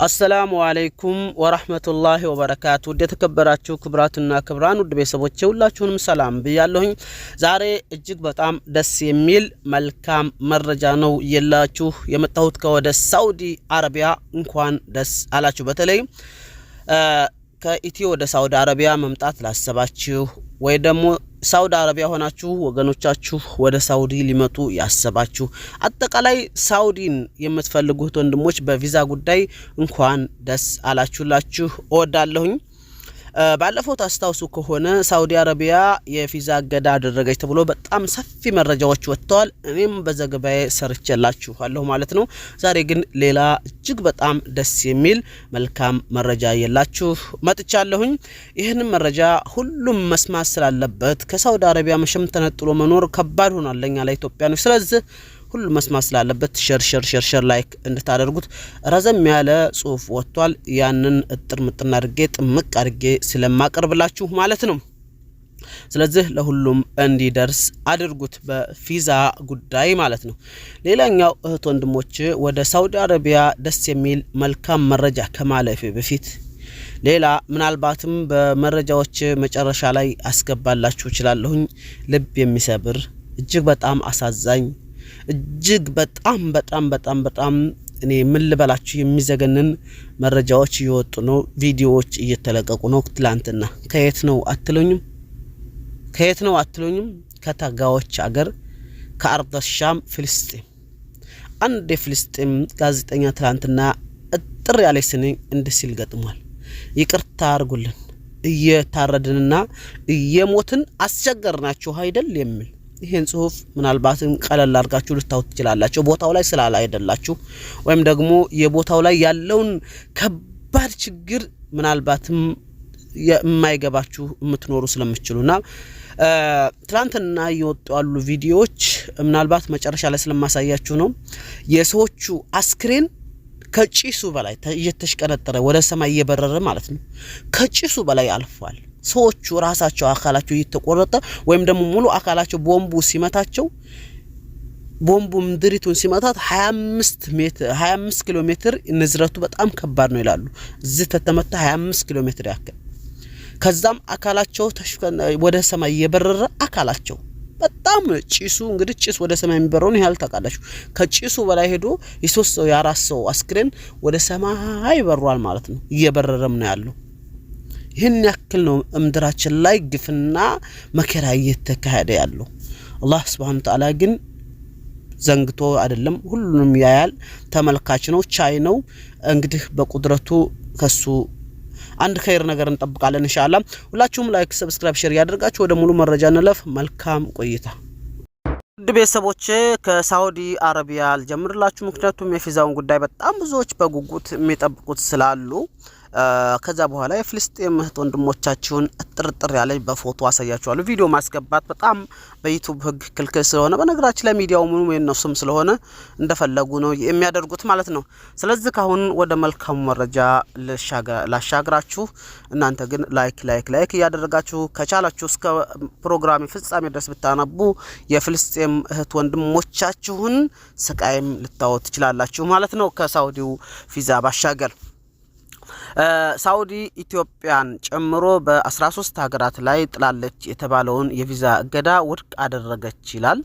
السلام عليكم ورحمة الله وبركاته የተከበራችሁ ክብራትና ክብራን ውድ ቤተሰቦቼ ሁላችሁንም ሰላም ብያለሁኝ። ዛሬ እጅግ በጣም ደስ የሚል መልካም መረጃ ነው የላችሁ የመጣሁት ከወደ ሳውዲ አረቢያ። እንኳን ደስ አላችሁ። በተለይ ከኢትዮ ወደ ሳውዲ አረቢያ መምጣት ላሰባችሁ ወይ ደግሞ ሳውዲ አረቢያ ሆናችሁ ወገኖቻችሁ ወደ ሳውዲ ሊመጡ ያሰባችሁ አጠቃላይ ሳውዲን የምትፈልጉት ወንድሞች በቪዛ ጉዳይ እንኳን ደስ አላችሁላችሁ እወዳለሁኝ። ባለፈው ታስታውሱ ከሆነ ሳውዲ አረቢያ የቪዛ እገዳ አደረገች ተብሎ በጣም ሰፊ መረጃዎች ወጥተዋል። እኔም በዘገባዬ ሰርቼላችኋለሁ ማለት ነው። ዛሬ ግን ሌላ እጅግ በጣም ደስ የሚል መልካም መረጃ የላችሁ መጥቻለሁኝ። ይህንን መረጃ ሁሉም መስማት ስላለበት ከሳውዲ አረቢያ መሸም ተነጥሎ መኖር ከባድ ሆኗል ለኛ ለኢትዮጵያኖች። ስለዚህ ሁሉ መስማት ስላለበት ሸር ላይክ እንድታደርጉት ረዘም ያለ ጽሁፍ ወጥቷል። ያንን እጥር ምጥና አድርጌ ጥምቅ አድርጌ ስለማቀርብላችሁ ማለት ነው። ስለዚህ ለሁሉም እንዲደርስ አድርጉት በቪዛ ጉዳይ ማለት ነው። ሌላኛው እህት ወንድሞች ወደ ሳውዲ አረቢያ ደስ የሚል መልካም መረጃ ከማለፌ በፊት ሌላ ምናልባትም በመረጃዎች መጨረሻ ላይ አስገባላችሁ ይችላልሁኝ ልብ የሚሰብር እጅግ በጣም አሳዛኝ እጅግ በጣም እኔ ምን ልበላችሁ የሚዘገንን መረጃዎች እየወጡ ነው። ቪዲዮዎች እየተለቀቁ ነው። ትላንትና ከየት ነው አትሉኝም? ከታጋዎች አገር ከአርድ ሻም ፍልስጤም አንድ የፍልስጤም ጋዜጠኛ ትላንትና እጥር ያለ ስኒ እንድሲል ገጥሟል። ይቅርታ አርጉልን እየታረድንና እየሞትን አስቸገርናችሁ አይደል የሚል ይሄን ጽሁፍ ምናልባትም ቀለል አርጋችሁ ልታውት ይችላልላችሁ ቦታው ላይ ስላላ አይደላችሁ ወይም ደግሞ የቦታው ላይ ያለውን ከባድ ችግር ምናልባትም የማይገባችሁ የምትኖሩ ስለምትችሉና ትላንትና ይወጡ ያሉ ቪዲዮዎች ምናልባት መጨረሻ ላይ ስለማሳያችሁ ነው። የሰዎቹ አስክሬን ከጭሱ በላይ እየተሽቀነጠረ ወደ ሰማይ እየበረረ ማለት ነው። ከጭሱ በላይ አልፏል። ሰዎቹ ራሳቸው አካላቸው እየተቆረጠ ወይም ደግሞ ሙሉ አካላቸው ቦምቡ ምድሪቱን ሲመታት 25 ኪሎ ሜትር ንዝረቱ በጣም ከባድ ነው ይላሉ። እዚህ ተተመታ 25 ኪሎ ሜትር ያክል ከዛም አካላቸው ወደ ሰማይ የበረረ አካላቸው በጣም ጭሱ እንግዲህ ጭስ ወደ ሰማይ የሚበረውን ይያል ታቃላችሁ። ከጭሱ በላይ ሄዶ የሶስት ሰው የአራት ሰው አስክሬን ወደ ሰማይ በሯል ማለት ነው። እየበረረም ነው ያለው። ይህን ያክል ነው ምድራችን ላይ ግፍና መከራ እየተካሄደ ያለው። አላህ Subhanahu Ta'ala ግን ዘንግቶ አይደለም ሁሉንም ያያል። ተመልካች ነው፣ ቻይ ነው። እንግዲህ በቁድረቱ ከሱ አንድ ኸይር ነገር እንጠብቃለን ኢንሻአላህ። ሁላችሁም ላይክ ሰብስክራይብ ሼር ያደርጋችሁ ወደ ሙሉ መረጃ እንለፍ። መልካም ቆይታ። ውድ ቤተሰቦቼ ከሳውዲ አረቢያ አልጀምርላችሁ ምክንያቱም የቪዛውን ጉዳይ በጣም ብዙዎች በጉጉት የሚጠብቁት ስላሉ ከዛ በኋላ የፍልስጤም እህት ወንድሞቻችሁን ጥርጥር ያለ በፎቶ አሳያችኋለሁ። ቪዲዮ ማስገባት በጣም በዩቲዩብ ህግ ክልክል ስለሆነ በነገራችን ላይ ሚዲያው ምኑ የነሱም ስለሆነ እንደፈለጉ ነው የሚያደርጉት ማለት ነው። ስለዚህ ካሁን ወደ መልካም መረጃ ላሻግራችሁ። እናንተ ግን ላይክ ያደረጋችሁ ከቻላችሁ እስከ ፕሮግራም ፍጻሜ ድረስ ብታነቡ የፍልስጤም እህት ወንድሞቻችሁን ስቃይም ልታወት ይችላልላችሁ ማለት ነው። ከሳውዲው ቪዛ ባሻገር ሳውዲ ኢትዮጵያን ጨምሮ በ13 ሀገራት ላይ ጥላለች የተባለውን የቪዛ እገዳ ውድቅ አደረገች ይላል።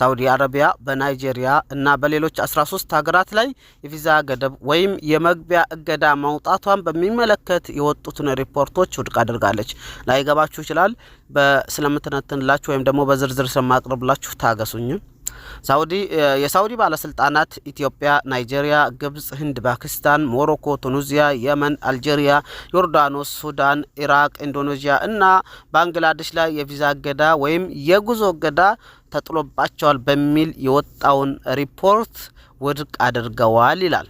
ሳውዲ አረቢያ በናይጄሪያ እና በሌሎች 13 ሀገራት ላይ የቪዛ ገደብ ወይም የመግቢያ እገዳ ማውጣቷን በሚመለከት የወጡትን ሪፖርቶች ውድቅ አድርጋለች። ላይገባችሁ ይችላል። በስለምተነተንላችሁ ወይም ደግሞ በዝርዝር ስለማቅረብላችሁ ታገሱኝ። የሳውዲ ባለስልጣናት ኢትዮጵያ፣ ናይጄሪያ፣ ግብጽ፣ ህንድ፣ ፓኪስታን፣ ሞሮኮ፣ ቱኒዚያ፣ የመን፣ አልጄሪያ፣ ዮርዳኖስ፣ ሱዳን፣ ኢራቅ፣ ኢንዶኔዥያ እና ባንግላዴሽ ላይ የቪዛ እገዳ ወይም የጉዞ እገዳ ተጥሎባቸዋል በሚል የወጣውን ሪፖርት ውድቅ አድርገዋል ይላል።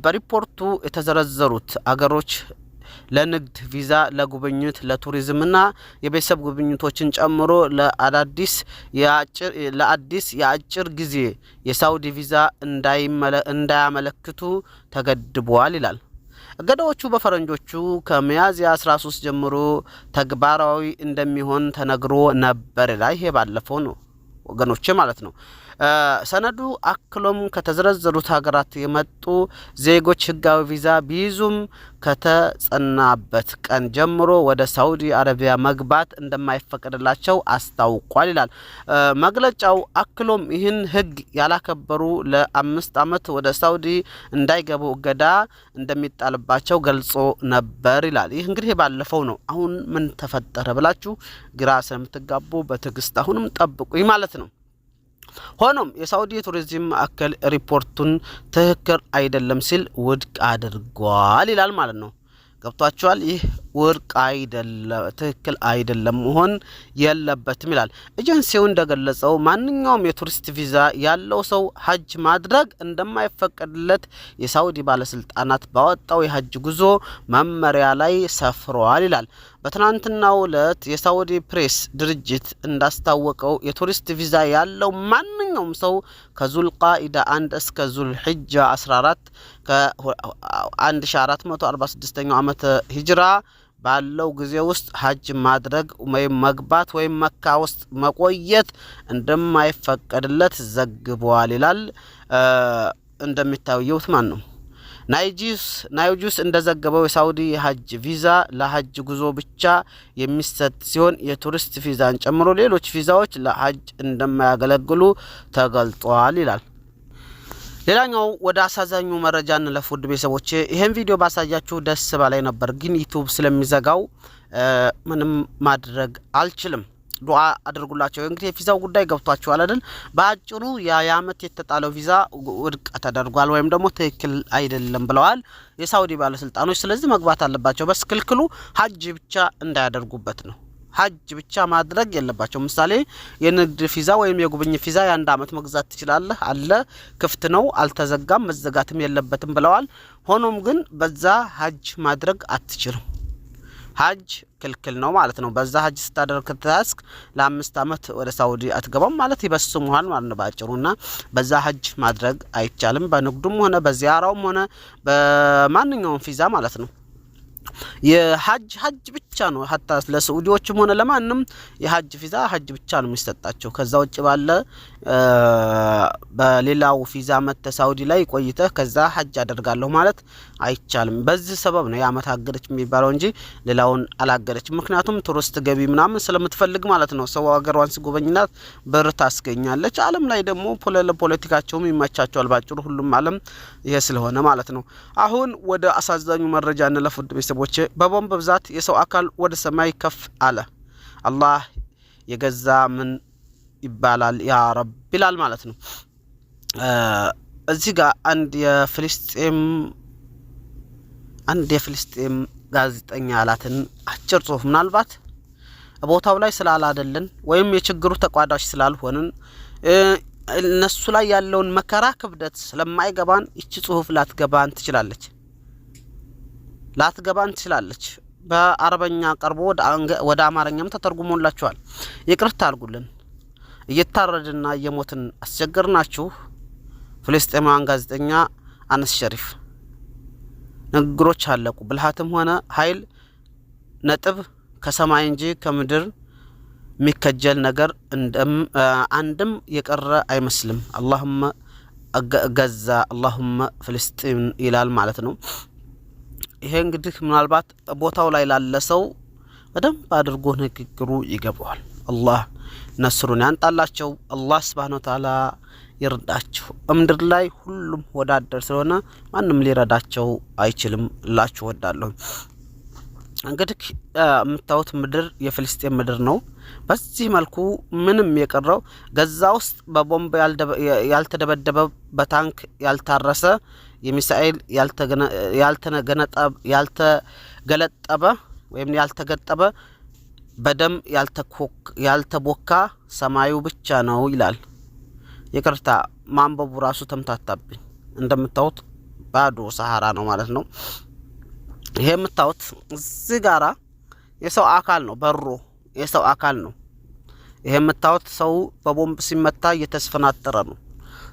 በሪፖርቱ የተዘረዘሩት አገሮች ለንግድ ቪዛ፣ ለጉብኝት፣ ለቱሪዝምና የቤተሰብ ጉብኝቶችን ጨምሮ ለአዲስ የአጭር ጊዜ የሳውዲ ቪዛ እንዳያመለክቱ ተገድበዋል ይላል። እገዳዎቹ በፈረንጆቹ ከሚያዝያ 13 ጀምሮ ተግባራዊ እንደሚሆን ተነግሮ ነበር ይላል። ይሄ ባለፈው ነው ወገኖች ማለት ነው። ሰነዱ አክሎም ከተዘረዘሩት ሀገራት የመጡ ዜጎች ህጋዊ ቪዛ ቢይዙም ከተጸናበት ቀን ጀምሮ ወደ ሳውዲ አረቢያ መግባት እንደማይፈቀድላቸው አስታውቋል ይላል መግለጫው። አክሎም ይህን ህግ ያላከበሩ ለ5 ዓመት ወደ ሳውዲ እንዳይገቡ እገዳ እንደሚጣልባቸው ገልጾ ነበር ይላል። ይህ እንግዲህ ባለፈው ነው። አሁን ምን ተፈጠረ ብላችሁ ግራ ስለምትጋቡ በትዕግስት አሁንም ጠብቁኝ ማለት ነው። ሆኖም የሳውዲ ቱሪዝም ማዕከል ሪፖርቱን ትክክል አይደለም ሲል ውድቅ አድርጓል ይላል ማለት ነው። ገብቷችኋል? ይህ ውድቅ አይደለም ትክክል አይደለም መሆን የለበትም ይላል። ኤጀንሲው እንደገለጸው ማንኛውም የቱሪስት ቪዛ ያለው ሰው ሀጅ ማድረግ እንደማይፈቀድለት የሳውዲ ባለስልጣናት ባወጣው የሀጅ ጉዞ መመሪያ ላይ ሰፍሯል ይላል። በትናንትናው ዕለት የሳውዲ ፕሬስ ድርጅት እንዳስታወቀው የቱሪስት ቪዛ ያለው ማንኛውም ሰው ከዙልቃኢዳ 1 እስከ ዙልሂጃ 14 ከ1446 ዓመተ ሂጅራ ባለው ጊዜ ውስጥ ሀጅ ማድረግ ወይም መግባት ወይም መካ ውስጥ መቆየት እንደማይፈቀድለት ዘግቧል ይላል። እንደሚታየው ማን ነው ናይጁስ እንደዘገበው የሳውዲ ሀጅ ቪዛ ለሀጅ ጉዞ ብቻ የሚሰጥ ሲሆን የቱሪስት ቪዛን ጨምሮ ሌሎች ቪዛዎች ለሀጅ እንደማያገለግሉ ተገልጿል ይላል። ሌላኛው ወደ አሳዛኙ መረጃ እንለፍ ውድ ቤተሰቦቼ። ይሄን ቪዲዮ ባሳያችሁ ደስ ባላይ ነበር፣ ግን ዩቲዩብ ስለሚዘጋው ምንም ማድረግ አልችልም። ዱዓ አድርጉላቸው። እንግዲህ የቪዛው ጉዳይ ገብቷችኋል አይደል? በአጭሩ የዓመት የተጣለው ቪዛ ውድቅ ተደርጓል ወይም ደግሞ ትክክል አይደለም ብለዋል የሳውዲ ባለስልጣኖች። ስለዚህ መግባት አለባቸው። በስ ክልክሉ ሀጅ ብቻ እንዳያደርጉበት ነው። ሀጅ ብቻ ማድረግ የለባቸው። ምሳሌ የንግድ ቪዛ ወይም የጉብኝት ቪዛ የ1 ዓመት መግዛት ትችላለህ አለ፣ ክፍት ነው፣ አልተዘጋም፣ መዘጋትም የለበትም ብለዋል። ሆኖም ግን በዛ ሀጅ ማድረግ አትችልም። ሀጅ ክልክል ነው ማለት ነው። በዛ ሀጅ ስታደርግ ተታስክ ለ5 ዓመት ወደ ሳውዲ አትገባም ማለት ይበስሙሃል ማለት ነው ባጭሩና በዛ ሀጅ ማድረግ አይቻልም። በንግዱም ሆነ በዚያራውም ሆነ በማንኛውም ቪዛ ማለት ነው። የሀጅ ብቻ ነው። ሀታ ለሳውዲዎችም ሆነ ለማንም የሀጅ ቪዛ ሀጅ ብቻ ነው የሚሰጣቸው። ከዛ ውጭ ባለ በሌላው ቪዛ መተ ሳውዲ ላይ ቆይተህ ከዛ ሀጅ አደርጋለሁ ማለት አይቻልም። በዚህ ሰበብ ነው የዓመት አገደች የሚባለው እንጂ ሌላውን አላገደችም። ምክንያቱም ቱሪስት ገቢ ምናምን ስለምትፈልግ ማለት ነው። ሰው ሀገሯን ሲጎበኝናት ብር ታስገኛለች። ዓለም ላይ ደግሞ ፖለቲካቸውም ይመቻቸዋል። ባጭሩ ሁሉም ዓለም ይሄ ስለሆነ ማለት ነው። አሁን ወደ አሳዛኙ መረጃ እንለፍ ውድ ቤተሰቦቼ። በቦምብ ብዛት የሰው አካል ወደ ሰማይ ከፍ አለ። አላህ የገዛ ምን ይባላል ያ ረብ ይላል ማለት ነው። እዚህ ጋር አንድ የፍልስጤም ጋዜጠኛ ያላትን አጭር ጽሁፍ ምናልባት ቦታው ላይ ስላላደለን ወይም የችግሩ ተቋዳሽ ስላልሆንን እነሱ ላይ ያለውን መከራ ክብደት ስለማይገባን እቺ ጽሁፍ ላትገባን ትችላለች። በአረበኛ ቀርቦ ወደ አማርኛም ተተርጉሞላችኋል። ይቅርታ አድርጉልን። እየታረድና እየሞትን አስቸገርናችሁ። ፍልስጤማውያን ጋዜጠኛ አነስ ሸሪፍ ንግግሮች አለቁ። ብልሃትም ሆነ ኃይል ነጥብ ከሰማይ እንጂ ከምድር የሚከጀል ነገር አንድም የቀረ አይመስልም። አላሁመ ገዛ አላሁመ ፍልስጤም ይላል ማለት ነው። ይሄ እንግዲህ ምናልባት ቦታው ላይ ላለ ሰው በደንብ አድርጎ ንግግሩ ይገባዋል። አላህ ነስሩን ያንጣላቸው። አላህ Subhanahu Wa Ta'ala ይርዳቸው። ምድር ላይ ሁሉም ወዳደር ስለሆነ ማንም ሊረዳቸው አይችልም እላችሁ ወዳለሁ። እንግዲህ የምታዩት ምድር የፍልስጤም ምድር ነው። በዚህ መልኩ ምንም የቀረው ገዛ ውስጥ በቦምብ ያልተደበደበ በታንክ ያልታረሰ የሚሳኤል ያልተገለጠበ ወይም ያልተገጠበ በደም ያልተቦካ ሰማዩ ብቻ ነው ይላል። ይቅርታ ማንበቡ ራሱ ተምታታብኝ። እንደምታዩት ባዶ ሰሃራ ነው ማለት ነው። ይሄ የምታዩት እዚህ ጋራ የሰው አካል ነው፣ በሮ የሰው አካል ነው። ይሄ የምታዩት ሰው በቦምብ ሲመታ እየተስፈናጠረ ነው።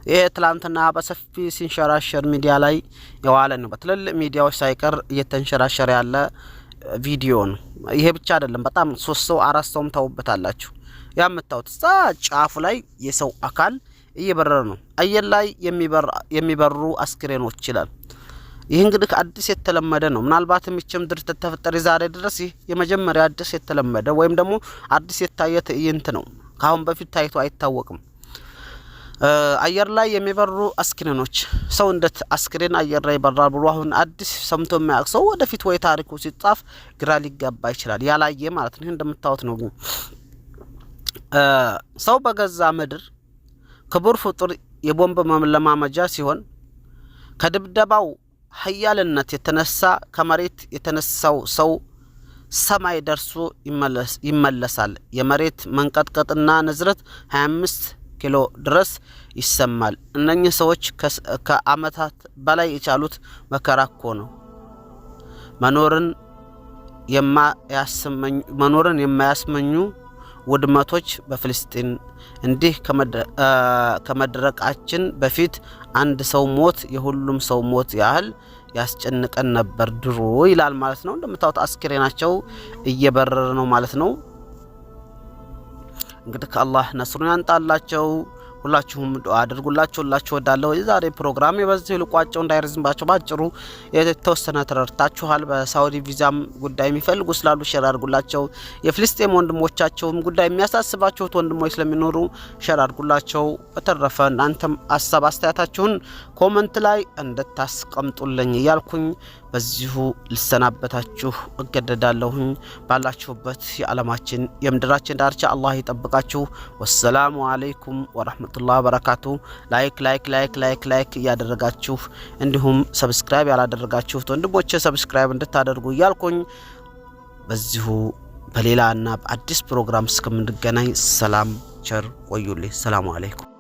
ይሄ ትላንትና በሰፊ ሲንሸራሸር ሚዲያ ላይ የዋለ ነው። በትልልቅ ሚዲያዎች ሳይቀር እየተንሸራሸረ ያለ ቪዲዮ ነው። ይሄ ብቻ አይደለም፣ በጣም 3 ሰው 4 ሰውም ታውበታላችሁ። ያመጣውት ጫፉ ላይ የሰው አካል እየበረረ ነው አየር ላይ የሚበሩ አስክሬኖች ይላል ይህ እንግዲህ አዲስ የተለመደ ነው ምናልባትም እቺም ድር ተተፈጠረ ዛሬ ድረስ የመጀመሪያ አዲስ የተለመደ ወይም ደግሞ አዲስ የታየ ትዕይንት ነው ካሁን በፊት ታይቶ አይታወቅም አየር ላይ የሚበሩ አስክሬኖች ሰው እንደት አስክሬን አየር ላይ ይበራል ብሎ አሁን አዲስ ሰምቶ የማያውቀው ወደፊት ወይ ታሪኩ ሲጻፍ ግራ ሊጋባ ይችላል ያላየ ማለት ነው እንደምታውቁት ነው ሰው በገዛ ምድር ክቡር ፍጡር የቦምብ መለማመጃ ሲሆን ከድብደባው ኃያልነት የተነሳ ከመሬት የተነሳው ሰው ሰማይ ደርሶ ይመለሳል የመሬት መንቀጥቀጥና ንዝረት 25 ኪሎ ድረስ ይሰማል እነኚህ ሰዎች ከአመታት በላይ የቻሉት መከራኮ ነው መኖርን የማያስመኙ ውድመቶች በፍልስጤም እንዲህ ከመድረቃችን በፊት አንድ ሰው ሞት የሁሉም ሰው ሞት ያህል ያስጨንቀን ነበር ድሮ ይላል ማለት ነው እንደምታውቁት አስክሬናቸው እየበረረ ነው ማለት ነው እንግዲህ ከአላህ ነስሩን ያንጣላቸው ሁላችሁም ዱአ አድርጉላችሁ ሁላችሁ ወዳለው የዛሬ ፕሮግራም በዚህ ልቋጨው እንዳይረዝምባችሁ ባጭሩ የተወሰነ ተረድታችኋል በሳውዲ ቪዛም ጉዳይ የሚፈልጉ ስላሉ ሼር አድርጉላቸው የፍልስጤም ወንድሞቻቸውም ጉዳይ የሚያሳስባቸው ወንድሞች ስለሚኖሩ ሼር አድርጉላቸው በተረፈ እናንተም ሐሳብ አስተያየታችሁን ኮሜንት ላይ እንድታስቀምጡልኝ እያልኩኝ በዚሁ ልሰናበታችሁ እገደዳለሁኝ ባላችሁበት የዓለማችን የምድራችን ዳርቻ አላህ ይጠብቃችሁ ወሰላሙ አለይኩም ወራህመቱላሂ ወበረካቱ ላይክ ያደረጋችሁ እንዲሁም ሰብስክራይብ ያላደረጋችሁ ወንድሞቼ ሰብስክራይብ እንድታደርጉ እያልኩኝ በዚሁ በሌላና በአዲስ ፕሮግራም እስከምንገናኝ ሰላም ቸር ቆዩልኝ ሰላም አለይኩም